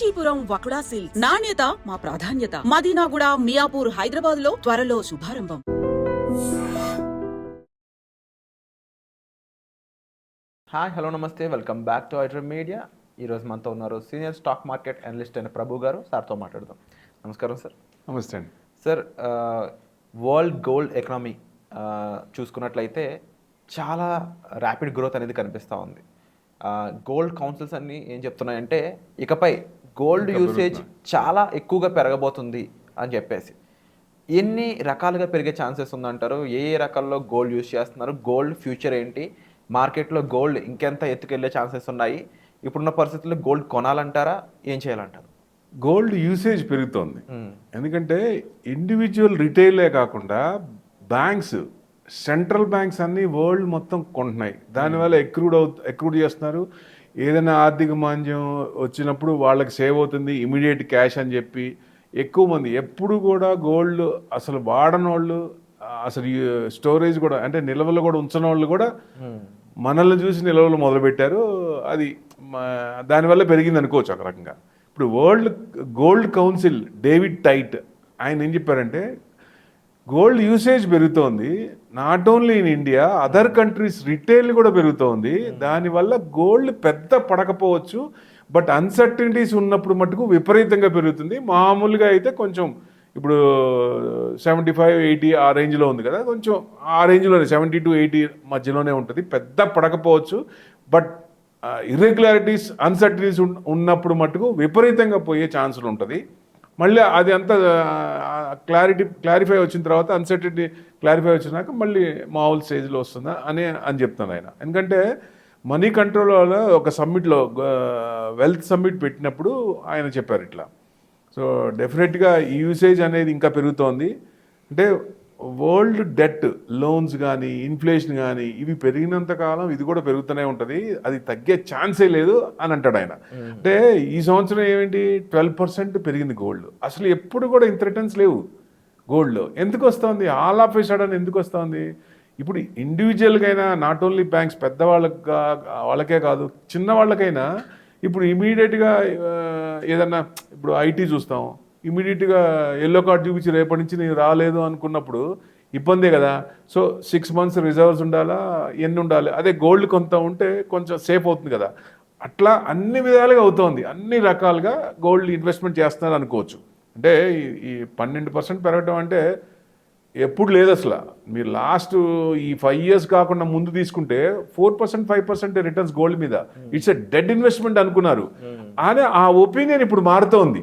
Kanchipuram వకుడా silks నాణ్యత మా ప్రాధాన్యత. మదీనాగూడ, మియాపూర్, హైదరాబాద్ లో త్వరలో శుభారంభం. హాయ్, హలో, నమస్తే, welcome back to iDream media. ఈరోజు మనతో ఉన్నారు సీనియర్ స్టాక్ మార్కెట్ అనలిస్ట్ అయిన ప్రభు గారు. సార్తో మాట్లాడదాం. నమస్కారం సార్. నమస్తే అండి సార్, వరల్డ్ గోల్డ్ ఎకనామీ చూసుకున్నట్లయితే చాలా ర్యాపిడ్ గ్రోత్ అనేది కనిపిస్తూ ఉంది. గోల్డ్ కౌన్సిల్స్ అన్నీ ఏం చెప్తున్నాయంటే ఇకపై గోల్డ్ యూసేజ్ చాలా ఎక్కువగా పెరగబోతుంది అని చెప్పేసి. ఎన్ని రకాలుగా పెరిగే ఛాన్సెస్ ఉందంటారు? ఏ రకాల్లో గోల్డ్ యూజ్ చేస్తున్నారు? గోల్డ్ ఫ్యూచర్ ఏంటి? మార్కెట్లో గోల్డ్ ఇంకెంత ఎత్తుకెళ్లే ఛాన్సెస్ ఉన్నాయి? ఇప్పుడున్న పరిస్థితుల్లో గోల్డ్ కొనాలంటారా? ఏం చేయాలంటారు? గోల్డ్ యూసేజ్ పెరుగుతోంది. ఎందుకంటే ఇండివిజువల్ రిటైలే కాకుండా బ్యాంక్స్, సెంట్రల్ బ్యాంక్స్ అన్నీ వరల్డ్ మొత్తం కొంటున్నాయి. దానివల్ల ఎక్రూడ్ చేస్తున్నారు. ఏదైనా ఆర్థిక మాంద్యం వచ్చినప్పుడు వాళ్ళకి సేవ్ అవుతుంది, ఇమీడియట్ క్యాష్ అని చెప్పి ఎక్కువ మంది ఎప్పుడు కూడా గోల్డ్ అసలు వాడనోళ్ళు, అసలు స్టోరేజ్ కూడా అంటే నిల్వలు కూడా ఉంచని వాళ్ళు కూడా మనల్ని చూసి నిల్వలు మొదలుపెట్టారు. అది దానివల్ల పెరిగింది అనుకోవచ్చు ఒక రకంగా. ఇప్పుడు world gold council David tight ఆయన ఏం చెప్పారంటే గోల్డ్ యూసేజ్ పెరుగుతోంది, not only in India, other countries retail కూడా పెరుగుతోంది. దానివల్ల గోల్డ్ పెద్ద పడకపోవచ్చు, బట్ అన్సర్టనిటీస్ ఉన్నప్పుడు మటుకు విపరీతంగా పెరుగుతుంది. మామూలుగా అయితే కొంచెం ఇప్పుడు 75-80 ఆ రేంజ్లో ఉంది కదా, కొంచెం ఆ రేంజ్లోనే 70 to 80 మధ్యలోనే ఉంటుంది. పెద్ద పడకపోవచ్చు, బట్ ఇర్రెగ్యులారిటీస్, అన్సర్టనిటీస్ ఉన్నప్పుడు మటుకు విపరీతంగా పోయే ఛాన్సులు ఉంటుంది. మళ్ళీ అది అంతా క్లారిఫై వచ్చిన తర్వాత, అన్సర్టనిటీ క్లారిఫై వచ్చినాక మళ్ళీ మామూలు స్టేజ్లో వస్తుందా అని చెప్తాను ఆయన. ఎందుకంటే మనీ కంట్రోల్ వల్ల ఒక సమ్మిట్లో, వెల్త్ సమ్మిట్ పెట్టినప్పుడు ఆయన చెప్పారు ఇట్లా. సో డెఫినెట్గా ఈ యూసేజ్ అనేది ఇంకా పెరుగుతోంది. అంటే వరల్డ్ డెట్, లోన్స్ కానీ ఇన్ఫ్లేషన్ కానీ ఇవి పెరిగినంత కాలం ఇది కూడా పెరుగుతూనే ఉంటుంది, అది తగ్గే ఛాన్సే లేదు అని అంటాడు ఆయన. అంటే ఈ సంవత్సరం ఏమిటి 12% పెరిగింది గోల్డ్. అసలు ఎప్పుడు కూడా ఇంత రిటర్న్స్ లేవు గోల్డ్లో. ఎందుకు వస్తుంది? ఆల్ ఆఫ్ ఏ సడన్ ఎందుకు వస్తుంది? ఇప్పుడు ఇండివిజువల్కైనా, నాట్ ఓన్లీ బ్యాంక్స్, వాళ్ళకే కాదు, చిన్న వాళ్ళకైనా ఇప్పుడు ఇమీడియట్గా ఏదన్నా, ఇప్పుడు ఐటీ చూస్తాం, ఇమీడియట్గా ఎల్లో కార్డ్ చూపించి రేపటి నుంచి నేను రాలేదు అనుకున్నప్పుడు ఇబ్బందే కదా. సో 6 months రిజర్వ్స్ ఉండాలా, ఎన్ని ఉండాలి? అదే గోల్డ్ కొంత ఉంటే కొంచెం సేఫ్ అవుతుంది కదా. అట్లా అన్ని విధాలుగా అవుతోంది. అన్ని రకాలుగా గోల్డ్ ఇన్వెస్ట్మెంట్ చేస్తున్నారు అనుకోవచ్చు. అంటే ఈ 12% పెరగడం అంటే ఎప్పుడు లేదు అసలు. మీరు లాస్ట్ ఈ 5 years కాకుండా ముందు తీసుకుంటే 4%, 5% రిటర్న్స్ గోల్డ్ మీద. ఇట్స్ ఎ డెడ్ ఇన్వెస్ట్మెంట్ అనుకున్నారు. అనే ఆ ఒపీనియన్ ఇప్పుడు మారుతోంది.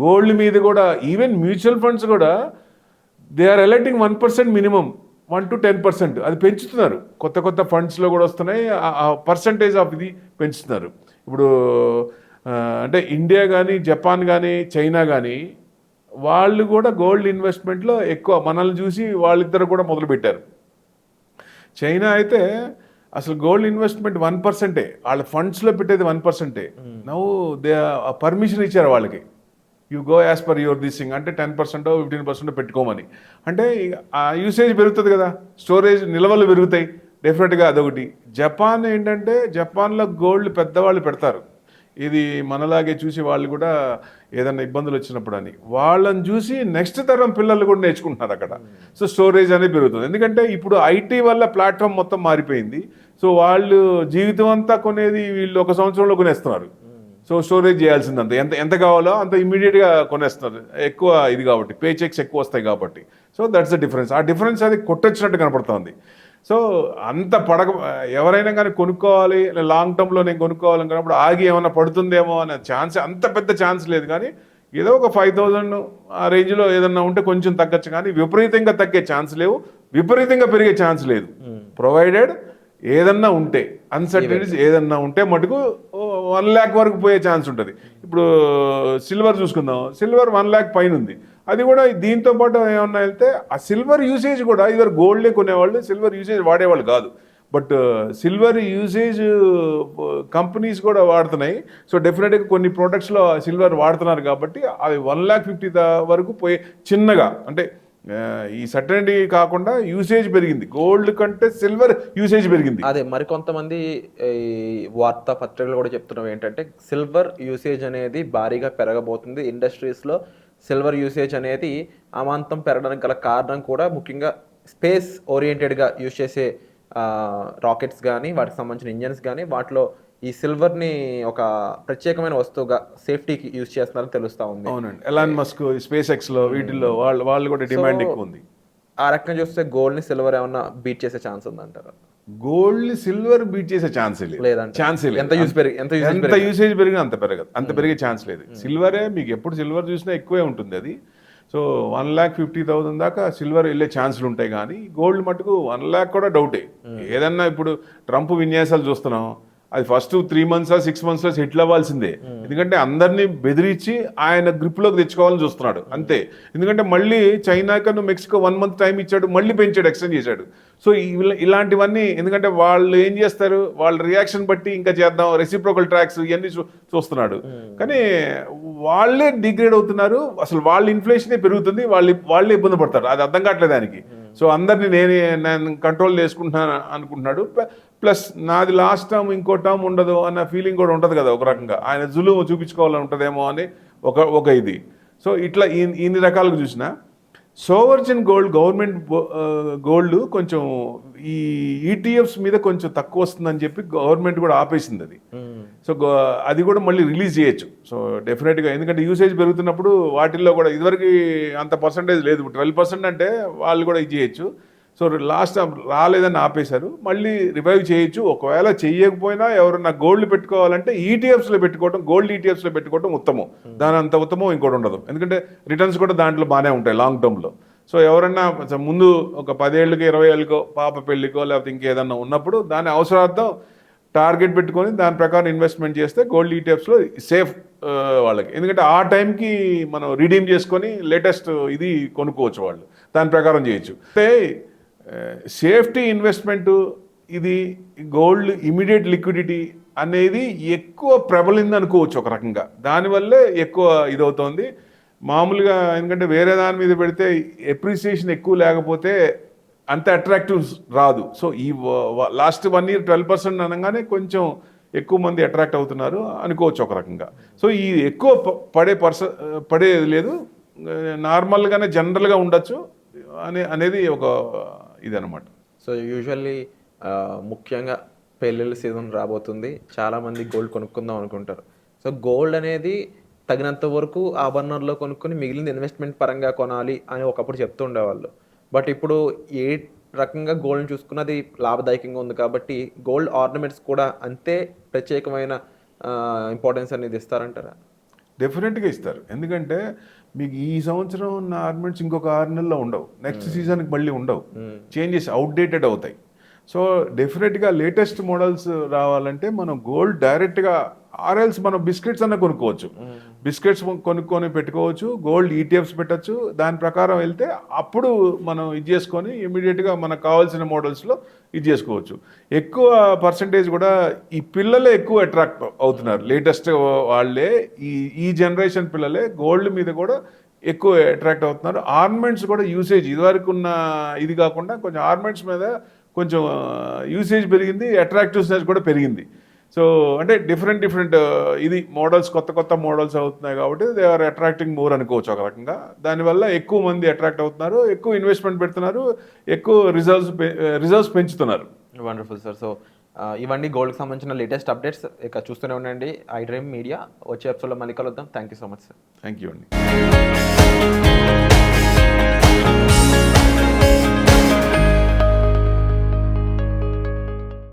గోల్డ్ మీద కూడా ఈవెన్ మ్యూచువల్ ఫండ్స్ కూడా they are electing 1% minimum, 1 to 10%. అది పెంచుతున్నారు. కొత్త ఫండ్స్లో కూడా వస్తున్నాయి. ఆ పర్సంటేజ్ ఆఫ్ ఇది పెంచుతున్నారు. ఇప్పుడు అంటే ఇండియా కానీ, జపాన్ కానీ, చైనా కానీ వాళ్ళు కూడా గోల్డ్ ఇన్వెస్ట్మెంట్లో ఎక్కువ మనల్ని చూసి వాళ్ళిద్దరు కూడా మొదలుపెట్టారు. చైనా అయితే అసలు గోల్డ్ ఇన్వెస్ట్మెంట్ 1%, వాళ్ళ ఫండ్స్లో పెట్టేది 1%. నవ్వు దే పర్మిషన్ ఇచ్చారు వాళ్ళకి, you go as per your this thing, అంటే 10%, 15% పెట్టుకోమని. అంటే ఆ యూసేజ్ పెరుగుతుంది కదా, స్టోరేజ్ నిల్వలు పెరుగుతాయి డెఫినెట్గా. అదొకటి. జపాన్ ఏంటంటే జపాన్లో గోల్డ్ పెద్దవాళ్ళు పెడతారు. ఇది మనలాగే చూసి వాళ్ళు కూడా ఏదైనా ఇబ్బందులు వచ్చినప్పుడు అని వాళ్ళని చూసి నెక్స్ట్ తరం పిల్లలు కూడా నేర్చుకుంటున్నారు అక్కడ. సో స్టోరేజ్ అనేది పెరుగుతుంది. ఎందుకంటే ఇప్పుడు ఐటీ వల్ల ప్లాట్ఫామ్ మొత్తం మారిపోయింది. సో వాళ్ళు జీవితం అంతా కొనేది వీళ్ళు 1 సంవత్సరంలో కొనేస్తున్నారు. సో స్టోరేజ్ చేయాల్సిందంత ఎంత కావాలో అంత ఇమీడియట్గా కొనేస్తున్నారు. ఎక్కువ ఇది కాబట్టి, పే చెక్స్ ఎక్కువ వస్తాయి కాబట్టి. So that's the difference. ఆ డిఫరెన్స్ అది కొట్టొచ్చినట్టు కనపడుతుంది. సో అంత ఎవరైనా కానీ కొనుక్కోవాలి, లాంగ్ టర్మ్లో నేను కొనుక్కోవాలనుకున్నప్పుడు ఆగి ఏమైనా పడుతుందేమో అనే ఛాన్స్, అంత పెద్ద ఛాన్స్ లేదు. కానీ ఏదో ఒక 5,000 ఆ రేంజ్లో ఏదన్నా ఉంటే కొంచెం తగ్గచ్చు, కానీ విపరీతంగా తగ్గే ఛాన్స్ లేవు, విపరీతంగా పెరిగే ఛాన్స్ లేదు. ప్రొవైడెడ్ ఏదన్నా ఉంటే, అన్సర్టనిటీస్ ఏదన్నా ఉంటే మటుకు 1 lakh వరకు పోయే ఛాన్స్ ఉంటుంది. ఇప్పుడు సిల్వర్ చూసుకుందాం, సిల్వర్ 1 lakh పైన ఉంది. అది కూడా దీంతో పాటు ఏమన్నా వెళ్తే ఆ సిల్వర్ యూసేజ్ కూడా ఇద్దరు గోల్డ్లే కొనేవాళ్ళు, సిల్వర్ యూసేజ్ వాడేవాళ్ళు కాదు. బట్ సిల్వర్ యూసేజ్ కంపెనీస్ కూడా వాడుతున్నాయి. సో డెఫినెట్గా కొన్ని ప్రోడక్ట్స్లో సిల్వర్ వాడుతున్నారు కాబట్టి అవి 1,50,000 వరకు పోయే చిన్నగా, అంటే ఈ సర్టనిటీ కాకుండా యూసేజ్ పెరిగింది, గోల్డ్ కంటే సిల్వర్ యూసేజ్ పెరిగింది. అదే మరికొంతమంది ఈ వార్తా పత్రికలు కూడా చెప్తున్నవి ఏంటంటే సిల్వర్ యూసేజ్ అనేది భారీగా పెరగబోతుంది ఇండస్ట్రీస్లో. సిల్వర్ యూసేజ్ అనేది అమాంతం పెరగడానికి గల కారణం కూడా ముఖ్యంగా స్పేస్ ఓరియంటెడ్గా యూజ్ చేసే రాకెట్స్ కానీ వాటికి సంబంధించిన ఇంజన్స్ కానీ వాటిలో ఈ సిల్వర్ని ఒక ప్రత్యేకమైన వస్తువుగా సేఫ్టీకి యూజ్ చేస్తున్నారని తెలుస్తూ ఉంది. అవునండి, ఎలాన్ మస్క్ స్పేస్ ఎక్స్లో వీటిల్లో వాళ్ళు కూడా డిమాండ్ ఎక్కువ ఉంది. ఆ రకంగా చూస్తే గోల్డ్ని సిల్వర్ ఏమన్నా బీట్ చేసే ఛాన్స్ ఉందంటారా? గోల్డ్ సిల్వర్ బీట్ చేసే ఛాన్సే లేదు. ఎంత యూసేజ్ పెరిగినా అంత పెరగదు, అంత పెరిగే ఛాన్స్ లేదు. సిల్వరే మీకు ఎప్పుడు సిల్వర్ చూసినా ఎక్కువే ఉంటుంది అది. సో 1,50,000 దాకా సిల్వర్ వెళ్ళే ఛాన్సులు ఉంటాయి, కానీ గోల్డ్ మటుకు 1 lakh కూడా డౌటే. ఏదన్నా ఇప్పుడు ట్రంప్ విన్యాసాలు చూస్తున్నాం, అది ఫస్ట్ 3 months 6 months సెటిల్ అవ్వాల్సిందే. ఎందుకంటే అందరినీ బెదిరించి ఆయన గ్రిప్లోకి తెచ్చుకోవాలని చూస్తున్నాడు అంతే. ఎందుకంటే మళ్ళీ చైనాకను మెక్సికో 1 month టైం ఇచ్చాడు, మళ్ళీ పెంచాడు, ఎక్స్టెండ్ చేశాడు. సో ఇలాంటివన్నీ ఎందుకంటే వాళ్ళు ఏం చేస్తారు, వాళ్ళ రియాక్షన్ బట్టి ఇంకా చేద్దాం, రెసిప్రోకల్ ట్రాక్స్ ఇవన్నీ చూస్తున్నాడు. కానీ వాళ్ళే డిగ్రేడ్ అవుతున్నారు, అసలు వాళ్ళ ఇన్ఫ్లేషనే పెరుగుతుంది, వాళ్ళే ఇబ్బంది పడతారు. అది అర్థం కావట్లేదు ఆయనకి. సో అందరినీ నేను కంట్రోల్ చేసుకుంటున్నాను అనుకుంటున్నాడు. ప్లస్ నాది లాస్ట్ టర్మ్ ఇంకో టర్మ్ ఉండదు అన్న ఫీలింగ్ కూడా ఉంటుంది కదా ఒక రకంగా. ఆయన జులుము చూపించుకోవాలని ఉంటుందేమో అని ఒక ఇది. సో ఇట్లా ఇన్ని రకాలుగా చూసినా సోవర్జిన్ గోల్డ్, గవర్నమెంట్ గోల్డ్ కొంచెం ఈ ఈటీఎఫ్స్ మీద కొంచెం తక్కువ వస్తుందని చెప్పి గవర్నమెంట్ కూడా ఆపేసింది అది. సో అది కూడా మళ్ళీ రిలీజ్ చేయొచ్చు. సో డెఫినెట్గా, ఎందుకంటే యూసేజ్ పెరుగుతున్నప్పుడు వాటిల్లో కూడా ఇదివరకు అంత పర్సంటేజ్ లేదు, 12% అంటే వాళ్ళు కూడా ఇది చేయొచ్చు. సో లాస్ట్ రాలేదని ఆపేశారు, మళ్ళీ రివైవ్ చేయొచ్చు. ఒకవేళ చెయ్యకపోయినా ఎవరన్నా గోల్డ్ పెట్టుకోవాలంటే ఈటీఎఫ్స్లో పెట్టుకోవడం, గోల్డ్ ఈటీఎఫ్స్లో పెట్టుకోవడం ఉత్తమం. దాని అంత ఉత్తమం ఇంకోటి ఉండదు, ఎందుకంటే రిటర్న్స్ కూడా దాంట్లో బాగానే ఉంటాయి లాంగ్ టర్మ్లో. సో ఎవరన్నా ముందు ఒక 10 ఏళ్ళకో 20 ఏళ్ళకో పాప పెళ్ళికో లేకపోతే ఇంకేదన్నా ఉన్నప్పుడు దాని అవసరార్థం టార్గెట్ పెట్టుకొని దాని ప్రకారం ఇన్వెస్ట్మెంట్ చేస్తే గోల్డ్ ఈటీఎఫ్స్లో సేఫ్ వాళ్ళకి. ఎందుకంటే ఆ టైంకి మనం రిడీమ్ చేసుకొని లేటెస్ట్ ఇది కొనుక్కోవచ్చు, వాళ్ళు దాని ప్రకారం చేయొచ్చు. అంటే సేఫ్టీ ఇన్వెస్ట్మెంట్ ఇది గోల్డ్ ఇమీడియట్ లిక్విడిటీ అనేది ఎక్కువ ప్రబలింది అనుకోవచ్చు ఒక రకంగా. దానివల్లే ఎక్కువ ఇదవుతోంది మామూలుగా. ఎందుకంటే వేరే దాని మీద పెడితే ఎప్రిసియేషన్ ఎక్కువ లేకపోతే అంత అట్రాక్టివ్ రాదు. సో ఈ లాస్ట్ 1 year 12% అనగానే కొంచెం ఎక్కువ మంది అట్రాక్ట్ అవుతున్నారు అనుకోవచ్చు ఒక రకంగా. సో ఈ ఎక్కువ పడేది లేదు, నార్మల్గానే జనరల్గా ఉండొచ్చు అనేది ఒక ఇదనమాట. సో యూజువల్లీ ముఖ్యంగా పెళ్ళిళ్ళ సీజన్ రాబోతుంది, చాలామంది గోల్డ్ కొనుక్కుందాం అనుకుంటారు. సో గోల్డ్ అనేది తగినంత వరకు ఆభరణాల్లో కొనుక్కొని మిగిలింది ఇన్వెస్ట్మెంట్ పరంగా కొనాలి అని ఒకప్పుడు చెప్తూ ఉండేవాళ్ళు. బట్ ఇప్పుడు ఏ రకంగా గోల్డ్ని చూసుకున్నది లాభదాయకంగా ఉంది కాబట్టి గోల్డ్ ఆర్నమెంట్స్ కూడా అంతే ప్రత్యేకమైన ఇంపార్టెన్స్ అనేది ఇస్తారంటారా? డెఫినెట్గా ఇస్తారు. ఎందుకంటే మీకు ఈ సంవత్సరం ఉన్న ఆర్నమెంట్స్ ఇంకొక 6 నెలల్లో ఉండవు, నెక్స్ట్ సీజన్కి మళ్ళీ ఉండవు, చేంజెస్ అవుట్డేటెడ్ అవుతాయి. సో డెఫినెట్గా లేటెస్ట్ మోడల్స్ రావాలంటే మనం గోల్డ్ డైరెక్ట్గా ఆర్ఎల్స్ మనం బిస్కెట్స్ అన్న కొనుక్కోవచ్చు, బిస్కెట్స్ కొనుక్కొని పెట్టుకోవచ్చు, గోల్డ్ ఈటీఎఫ్స్ పెట్టచ్చు. దాని ప్రకారం వెళ్తే అప్పుడు మనం ఇది చేసుకొని ఇమీడియట్గా మనకు కావాల్సిన మోడల్స్లో ఇది చేసుకోవచ్చు. ఎక్కువ పర్సంటేజ్ కూడా ఈ పిల్లలే ఎక్కువ అట్రాక్ట్ అవుతున్నారు, లేటెస్ట్ వాళ్ళే ఈ జనరేషన్ పిల్లలే గోల్డ్ మీద కూడా ఎక్కువ అట్రాక్ట్ అవుతున్నారు. ఆర్నమెంట్స్ కూడా యూసేజ్ ఇదివరకు ఉన్న ఇది కాకుండా కొంచెం ఆర్నమెంట్స్ మీద కొంచెం యూసేజ్ పెరిగింది, అట్రాక్టివ్నెస్ కూడా పెరిగింది. సో అంటే డిఫరెంట్ ఇది మోడల్స్ కొత్త మోడల్స్ అవుతున్నాయి కాబట్టి దే ఆర్ అట్రాక్టింగ్ మోర్ అనుకోవచ్చు ఒక రకంగా. దానివల్ల ఎక్కువ మంది అట్రాక్ట్ అవుతున్నారు, ఎక్కువ ఇన్వెస్ట్మెంట్ పెడుతున్నారు, ఎక్కువ రిజర్వ్స్ పెంచుతున్నారు. Wonderful sir. సో ఇవన్నీ గోల్డ్కి సంబంధించిన లేటెస్ట్ అప్డేట్స్ ఇక చూస్తూనే ఉండండి ఐ డ్రీమ్ మీడియా. వచ్చే ఎపిసోడ్లో మళ్ళీ కలుద్దాం. Thank you so much sir. Thank you అండి.